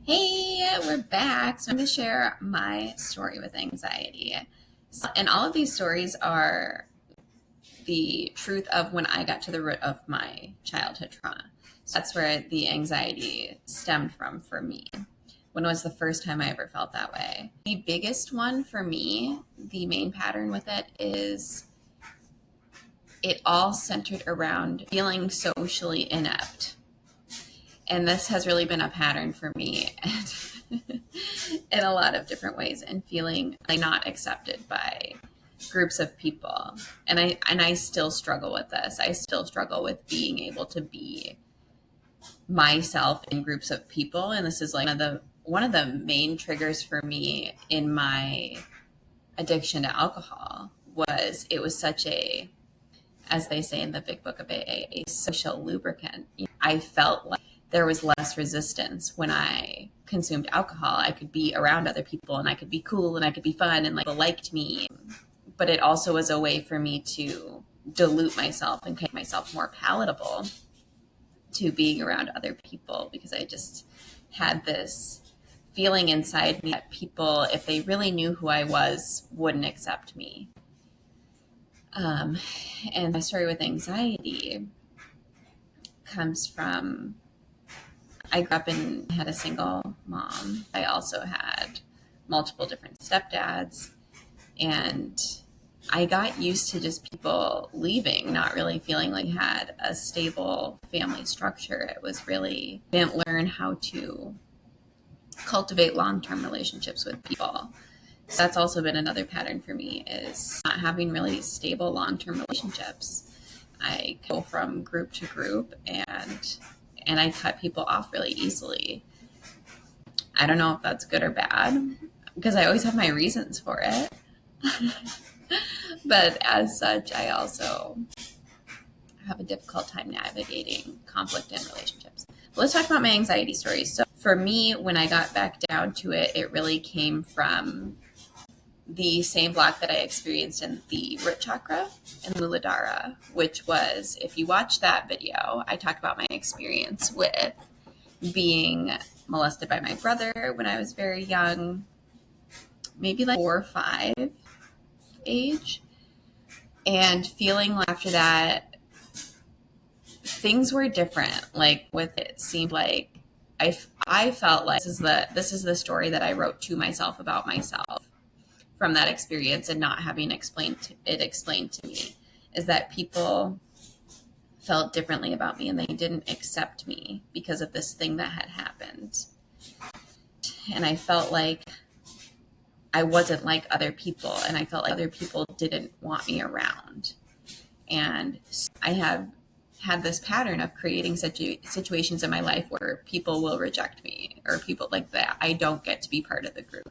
Hey, we're back. So I'm going to share my story with anxiety. And all of these stories are the truth of when I got to the root of my childhood trauma. So that's where the anxiety stemmed from for me. When was the first time I ever felt that way? The biggest one for me, the main pattern with it is it all centered around feeling socially inept. And this has really been a pattern for me in a lot of different ways, and feeling like not accepted by groups of people. And I still struggle with this. I still struggle with being able to be myself in groups of people. And this is like one of the main triggers for me in my addiction to alcohol. Was it was such a, as they say in the big book of AA, a social lubricant. I felt like there was less resistance when I consumed alcohol. I could be around other people and I could be cool and I could be fun and like people liked me. But it also was a way for me to dilute myself and make myself more palatable to being around other people, because I just had this feeling inside me that people, if they really knew who I was, wouldn't accept me. And my story with anxiety comes from, I grew up and had a single mom. I also had multiple different stepdads, and I got used to just people leaving, not really feeling like I had a stable family structure. It was really, didn't learn how to cultivate long-term relationships with people. So that's also been another pattern for me, is not having really stable long-term relationships. I go from group to group, and I cut people off really easily. I don't know if that's good or bad, because I always have my reasons for it. But as such, I also have a difficult time navigating conflict in relationships. But let's talk about my anxiety stories. So for me, when I got back down to it, it really came from the same block that I experienced in the root chakra and Muladhara, which was, if you watch that video, I talk about my experience with being molested by my brother when I was very young, maybe like 4 or 5 age, and feeling like after that things were different. Like with it seemed like I felt like this is the story that I wrote to myself about myself from that experience, and not having explained to me, is that people felt differently about me and they didn't accept me because of this thing that had happened. And I felt like I wasn't like other people, and I felt like other people didn't want me around. And I have had this pattern of creating situations in my life where people will reject me, or people like that. I don't get to be part of the group.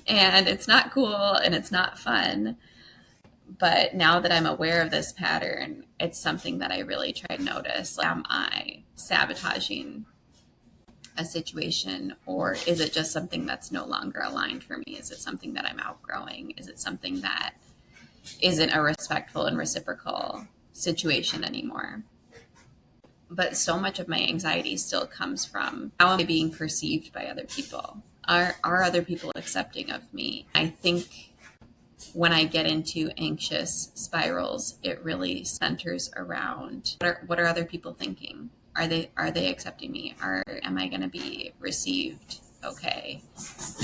And it's not cool and it's not fun. But now that I'm aware of this pattern, it's something that I really try to notice. Like, am I sabotaging a situation, or is it just something that's no longer aligned for me? Is it something that I'm outgrowing? Is it something that isn't a respectful and reciprocal situation anymore? But so much of my anxiety still comes from, how am I being perceived by other people? Are other people accepting of me? I think when I get into anxious spirals, it really centers around, what are other people thinking? Are they accepting me? Am I going to be received okay?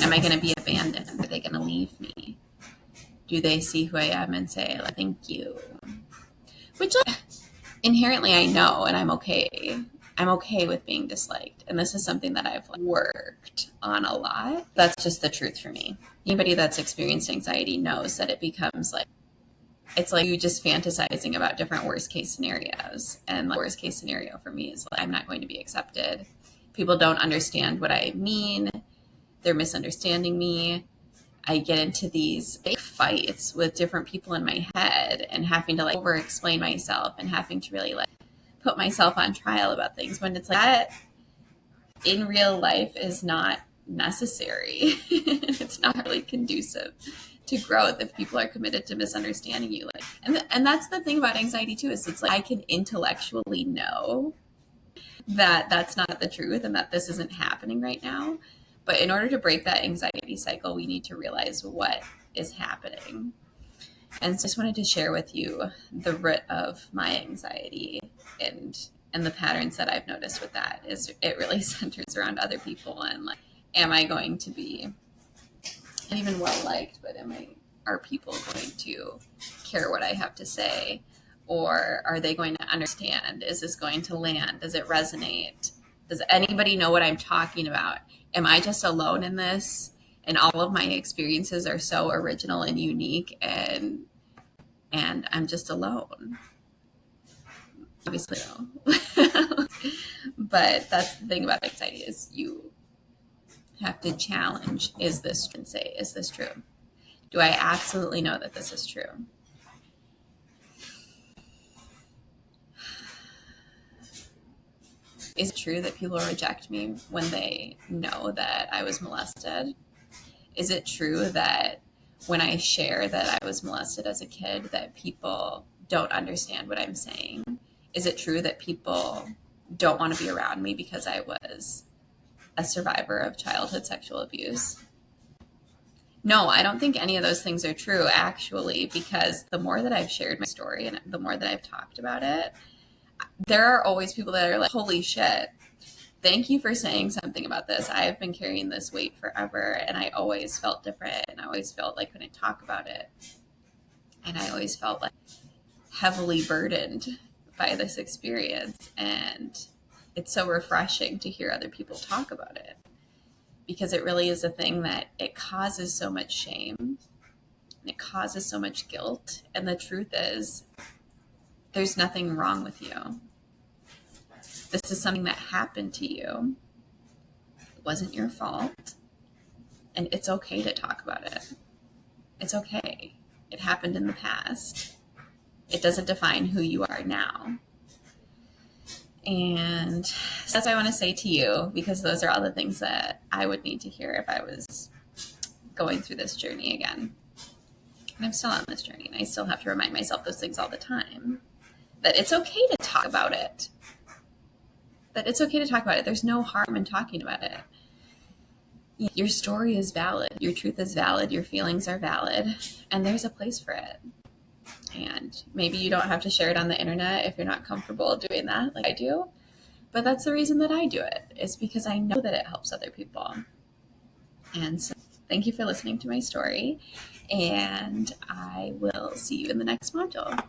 Am I going to be abandoned? Are they going to leave me? Do they see who I am and say, like, thank you? Which, like, inherently I know, and I'm okay. I'm okay with being disliked. And this is something that I've worked on a lot. That's just the truth for me. Anybody that's experienced anxiety knows that it becomes like, it's like you just fantasizing about different worst case scenarios. And the worst case scenario for me is like, I'm not going to be accepted. People don't understand what I mean. They're misunderstanding me. I get into these big fights with different people in my head, and having to like over explain myself, and having to really like put myself on trial about things, when it's like that in real life is not necessary. It's not really conducive to growth if people are committed to misunderstanding you. Like, and that's the thing about anxiety too, is it's like I can intellectually know that that's not the truth and that this isn't happening right now. But in order to break that anxiety cycle, we need to realize what is happening. And so I just wanted to share with you the root of my anxiety and the patterns that I've noticed with that is it really centers around other people and like, am I going to be not even well liked, but are people going to care what I have to say? Or are they going to understand? Is this going to land? Does it resonate? Does anybody know what I'm talking about? Am I just alone in this? And all of my experiences are so original and unique and I'm just alone. Obviously no. But that's the thing about anxiety is you have to challenge, is this true? Do I absolutely know that this is true? Is it true that people reject me when they know that I was molested? Is it true that when I share that I was molested as a kid, that people don't understand what I'm saying? Is it true that people don't want to be around me because I was a survivor of childhood sexual abuse? No, I don't think any of those things are true, actually, because the more that I've shared my story and the more that I've talked about it, there are always people that are like, holy shit, thank you for saying something about this. I have been carrying this weight forever, and I always felt different, and I always felt like I couldn't talk about it. And I always felt like heavily burdened by this experience. And it's so refreshing to hear other people talk about it because it really is a thing that it causes so much shame and it causes so much guilt. And the truth is, there's nothing wrong with you. This is something that happened to you. It wasn't your fault. And it's okay to talk about it. It's okay. It happened in the past. It doesn't define who you are now. And so that's what I want to say to you, because those are all the things that I would need to hear if I was going through this journey again. And I'm still on this journey, and I still have to remind myself those things all the time. That it's okay to talk about it. That it's okay to talk about it. There's no harm in talking about it. Your story is valid. Your truth is valid. Your feelings are valid. And there's a place for it. And maybe you don't have to share it on the internet if you're not comfortable doing that like I do. But that's the reason that I do it. It's because I know that it helps other people. And so thank you for listening to my story. And I will see you in the next module.